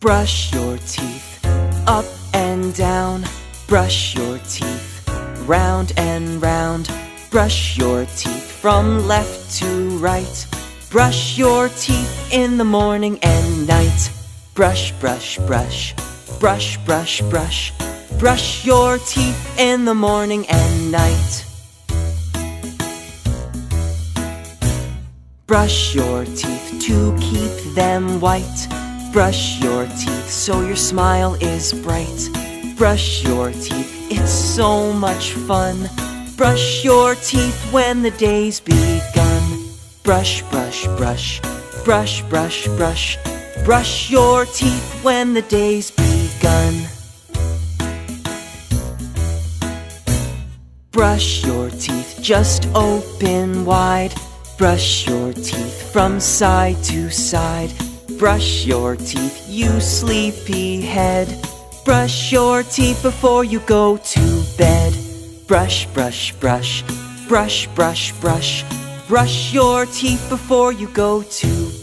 Brush your teeth up and down. Brush your teeth round and round. Brush your teeth from left to right. Brush your teeth in the morning and night. Brush, brush, brush. Brush, brush, brush. Brush your teeth in the morning and night. Brush your teeth to keep them white. Brush your teeth so your smile is bright. Brush your teeth, it's so much fun. Brush your teeth when the day's begun. Brush, brush, brush. Brush, brush, brush. Brush your teeth when the day's begun. Brush your teeth, just open wide. Brush your teeth from side to side. Brush your teeth, you sleepy head. Brush your teeth before you go to bed. Brush, brush, brush. Brush, brush, brush. Brush your teeth before you go to bed.